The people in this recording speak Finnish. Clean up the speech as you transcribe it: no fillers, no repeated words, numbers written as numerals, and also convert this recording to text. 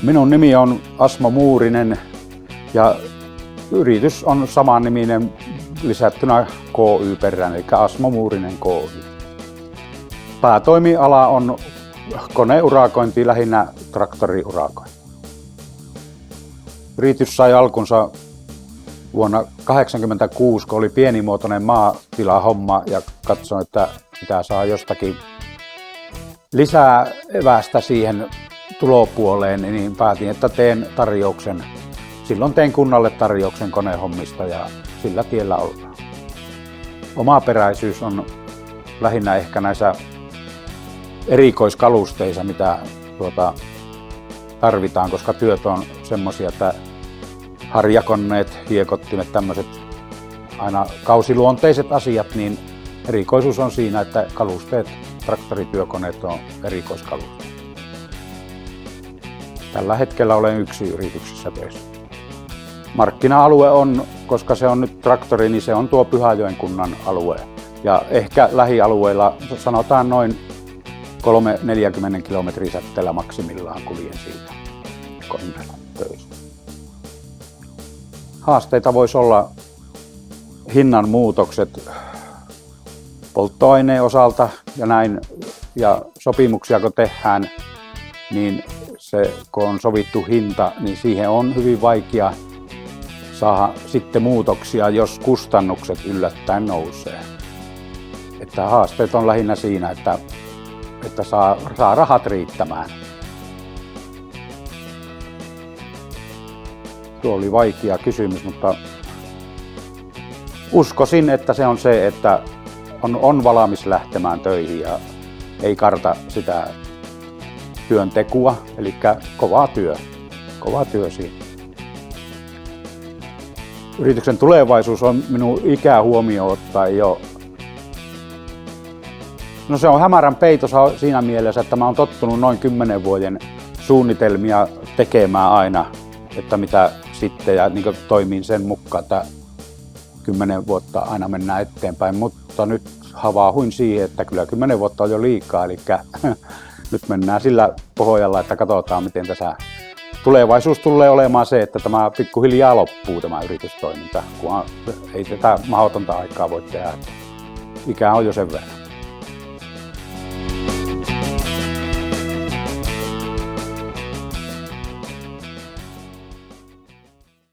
Minun nimi on Asmo Muurinen ja yritys on samanniminen lisättynä KY-perään, eli Asmo Muurinen KY. Päätoimiala on koneurakointi, lähinnä traktoriurakointi. Yritys sai alkunsa vuonna 1986, kun oli pienimuotoinen maatilahomma ja katsoin, että pitää saa jostakin lisää evästä siihen tulopuoleen, niin päätin, että teen tarjouksen. Silloin tein kunnalle tarjouksen konehommista ja sillä tiellä ollaan. Omaperäisyys on lähinnä ehkä näissä erikoiskalusteissa, mitä tarvitaan, koska työt on semmoisia, että harjakoneet, hiekottimet, tämmöiset aina kausiluonteiset asiat, niin erikoisuus on siinä, että kalusteet, traktorityökoneet on erikoiskalusteet. Tällä hetkellä olen yksin yrityksessä töissä. Markkina-alue on, koska se on nyt traktori, niin se on tuo Pyhäjoen kunnan alue. Ja ehkä lähialueilla sanotaan noin 3-40 kilometrin säteellä maksimillaan kuljen siitä koneella töissä. Haasteita voisi olla hinnan muutokset polttoaineen osalta ja näin, ja sopimuksia kun tehdään, niin se kun on sovittu hinta, niin siihen on hyvin vaikea saada sitten muutoksia, jos kustannukset yllättäen nousee. Että haasteet on lähinnä siinä, että saa rahat riittämään. Tuo oli vaikea kysymys, mutta uskoisin, että se on se, että on valmis lähtemään töihin ja ei karta sitä työntekua, eli kova työ siinä. Yrityksen tulevaisuus on minun ikää huomioon ottaen jo. No se on hämärän peitossa siinä mielessä, että mä oon tottunut noin 10 vuoden suunnitelmia tekemään aina, että mitä sitten, ja niin toimin sen mukaan, että 10 vuotta aina mennään eteenpäin, mutta nyt havaahuin siihen, että kyllä 10 vuotta on jo liikaa, eli nyt mennään sillä pohjalla, että katsotaan miten tässä tulevaisuus tulee olemaan se, että tämä pikkuhiljaa loppuu tämä yritystoiminta, kun ei tätä mahdotonta aikaa voi tehdä. Ikä on jo sen verran.